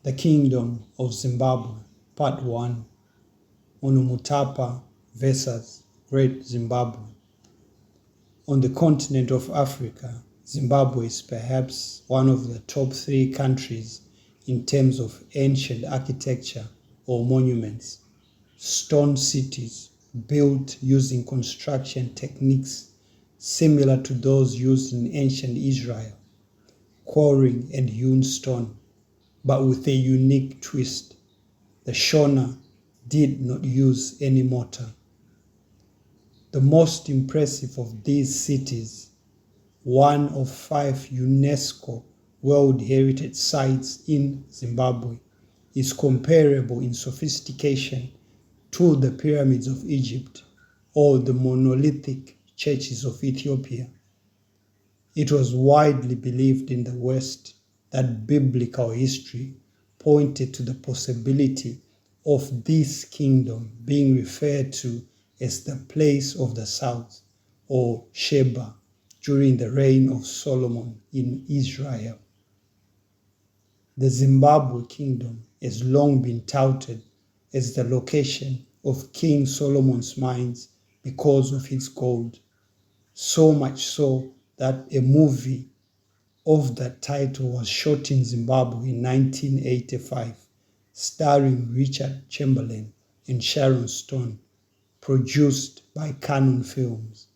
The Kingdom of Zimbabwe, Part 1, Munhumutapa versus Great Zimbabwe. On the continent of Africa, Zimbabwe is perhaps one of the top 3 countries in terms of ancient architecture or monuments. Stone cities built using construction techniques similar to those used in ancient Israel, quarrying and hewn stone, but with a unique twist. The Shona did not use any mortar. The most impressive of these cities, one of 5 UNESCO World Heritage Sites in Zimbabwe, is comparable in sophistication to the pyramids of Egypt or the monolithic churches of Ethiopia. It was widely believed in the West that biblical history pointed to the possibility of this kingdom being referred to as the place of the south, or Sheba, during the reign of Solomon in Israel. The Zimbabwe kingdom has long been touted as the location of King Solomon's mines because of its gold, so much so that a movie of that title was shot in Zimbabwe in 1985, starring Richard Chamberlain and Sharon Stone, produced by Canon Films.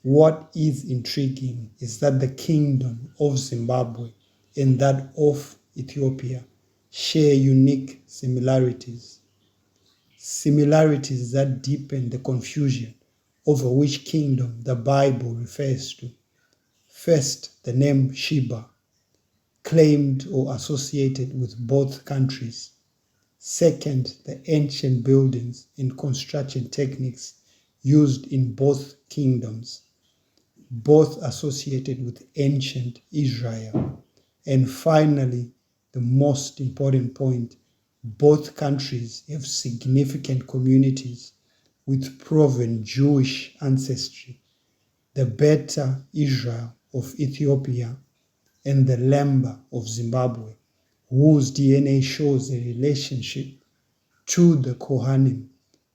What is intriguing is that the kingdom of Zimbabwe and that of Ethiopia share unique similarities that deepen the confusion over which kingdom the Bible refers to. First, the name Sheba, claimed or associated with both countries. Second, the ancient buildings and construction techniques used in both kingdoms, both associated with ancient Israel. And finally, the most important point, both countries have significant communities with proven Jewish ancestry. The Beta Israel of Ethiopia and the Lemba of Zimbabwe, whose DNA shows a relationship to the Kohanim,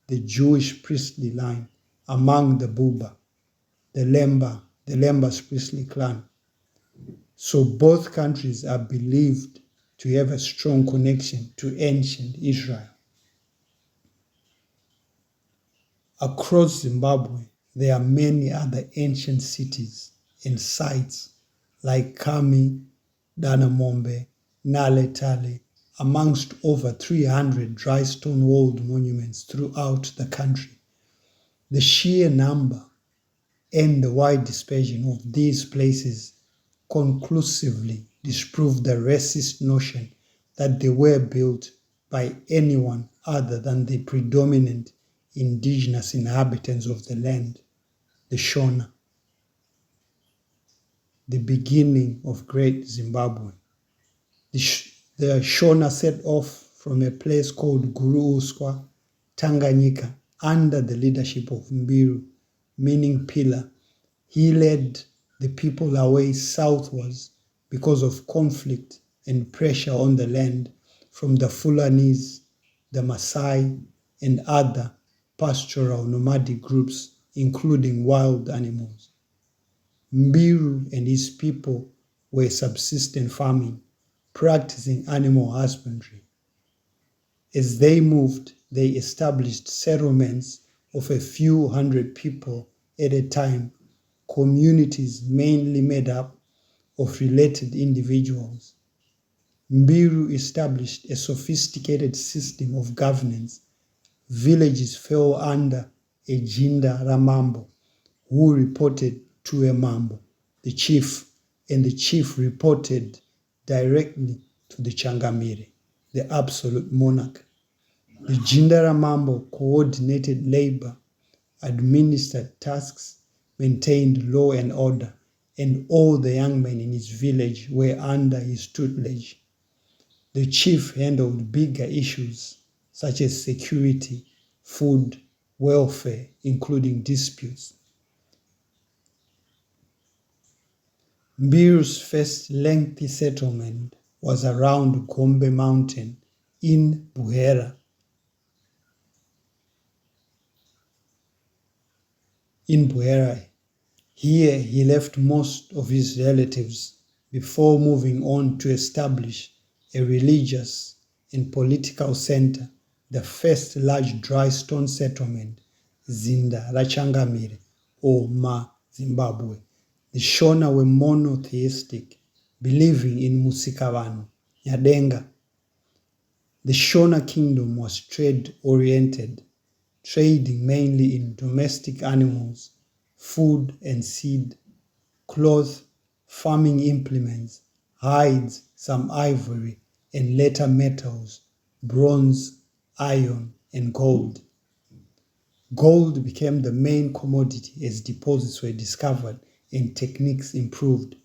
the Jewish priestly line among the Buba, the Lemba's priestly clan. So both countries are believed to have a strong connection to ancient Israel. Across Zimbabwe, there are many other ancient cities and sites like Kami, Danamombe, Nale Tale, amongst over 300 dry stone walled monuments throughout the country. The sheer number and the wide dispersion of these places conclusively disprove the racist notion that they were built by anyone other than the predominant indigenous inhabitants of the land, the Shona. The beginning of Great Zimbabwe. The Shona set off from a place called Guru Uswa, Tanganyika, under the leadership of Mbiru, meaning pillar. He led the people away southwards because of conflict and pressure on the land from the Fulanis, the Maasai, and other pastoral nomadic groups, including wild animals. Mbiru and his people were subsistence farming, practicing animal husbandry. As they moved, they established settlements of a few hundred people at a time, communities mainly made up of related individuals. Mbiru established a sophisticated system of governance. Villages fell under a Jinda Ramambo, who reported to a Mambo, the chief, and the chief reported directly to the Changamire, the absolute monarch. The Jindara Mambo coordinated labor, administered tasks, maintained law and order, and all the young men in his village were under his tutelage. The chief handled bigger issues such as security, food, welfare, including disputes. Mbiru's first lengthy settlement was around Gombe Mountain in Buhera. Here he left most of his relatives before moving on to establish a religious and political center, the first large dry stone settlement, Zinda Rachangamire or Ma Zimbabwe. The Shona were monotheistic, believing in Musikavanu, Nyadenga. The Shona kingdom was trade-oriented, trading mainly in domestic animals, food and seed, cloth, farming implements, hides, some ivory, and later metals, bronze, iron, and gold. Gold became the main commodity as deposits were discovered and techniques improved.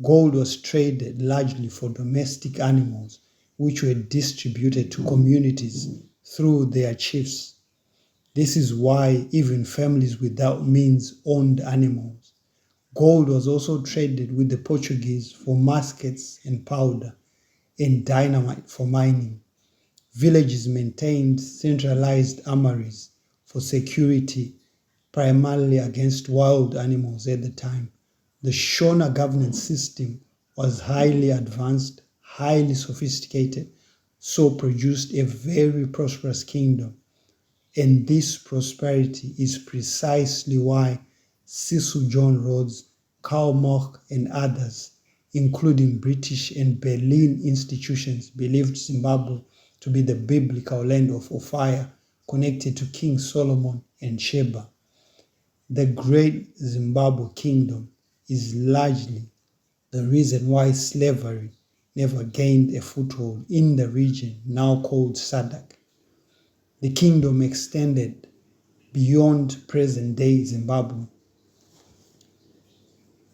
Gold was traded largely for domestic animals, which were distributed to communities through their chiefs. This is why even families without means owned animals. Gold was also traded with the Portuguese for muskets and powder, and dynamite for mining. Villages maintained centralized armories for security, primarily against wild animals at the time. The Shona governance system was highly advanced, highly sophisticated, so produced a very prosperous kingdom. And this prosperity is precisely why Cecil John Rhodes, Karl Marx, and others, including British and Berlin institutions, believed Zimbabwe to be the biblical land of Ophir, connected to King Solomon and Sheba. The Great Zimbabwe Kingdom is largely the reason why slavery never gained a foothold in the region now called SADC. The kingdom extended beyond present-day Zimbabwe.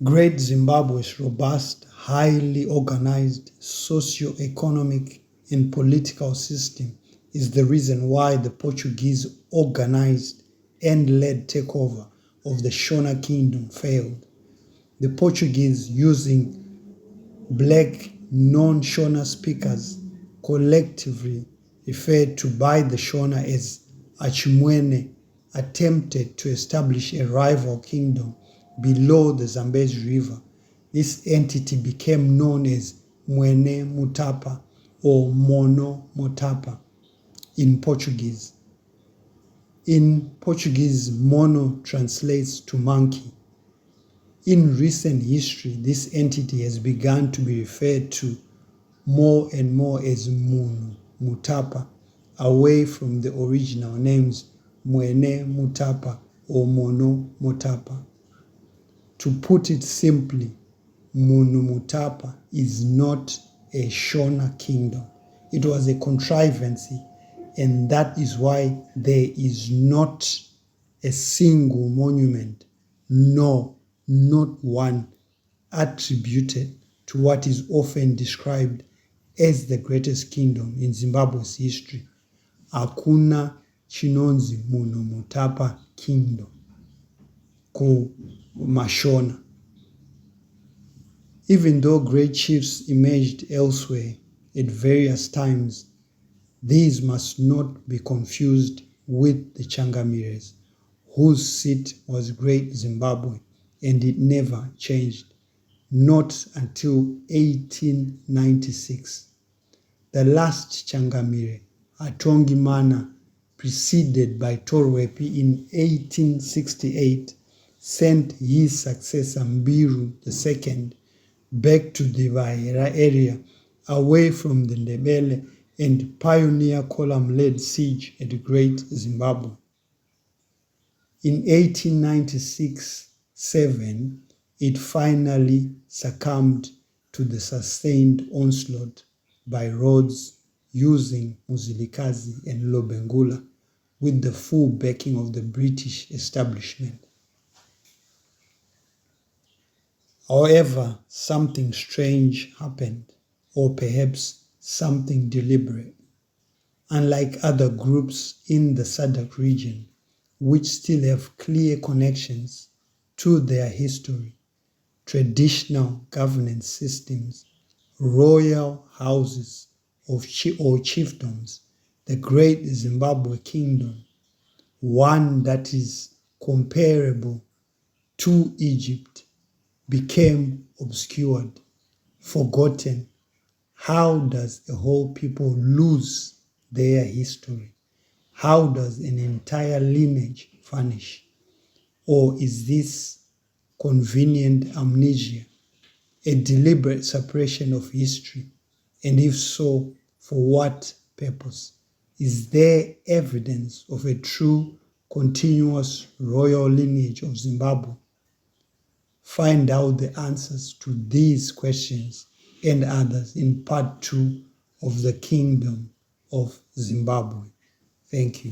Great Zimbabwe's robust, highly organized socio-economic and political system is the reason why the Portuguese organized and led takeover of the Shona kingdom failed. The Portuguese, using black non-Shona speakers, collectively referred to by the Shona as Achimwene, attempted to establish a rival kingdom below the Zambezi River. This entity became known as Munhumutapa or Munhumutapa in Portuguese. In Portuguese, mono translates to monkey. In recent history, this entity has begun to be referred to more and more as Munhumutapa, away from the original names Munhumutapa or Munhumutapa. To put it simply, Munhumutapa is not a Shona kingdom. It was a contrivance, and that is why there is not a single monument, no, not one, attributed to what is often described as the greatest kingdom in Zimbabwe's history. Hakuna chinonzi Munhumutapa kingdom ku Mashona. Even though great chiefs emerged elsewhere at various times, these must not be confused with the Changamires, whose seat was Great Zimbabwe, and it never changed, not until 1896. The last Changamire, Atongi Mana, preceded by Torwepi in 1868, sent his successor Mbiru II back to the Vaera area, away from the Ndebele, and pioneer column-led siege at Great Zimbabwe. In 1896-7, it finally succumbed to the sustained onslaught by Rhodes, using Muzilikazi and Lobengula, with the full backing of the British establishment. However, something strange happened, or perhaps something deliberate. Unlike other groups in the SADC region, which still have clear connections to their history, traditional governance systems, royal houses or chiefdoms, the Great Zimbabwe Kingdom, one that is comparable to Egypt, became obscured, forgotten. How does a whole people lose their history? How does an entire lineage vanish? Or is this convenient amnesia, a deliberate suppression of history? And if so, for what purpose? Is there evidence of a true, continuous royal lineage of Zimbabwe? Find out the answers to these questions and others in part 2 of the Kingdom of Zimbabwe. Thank you.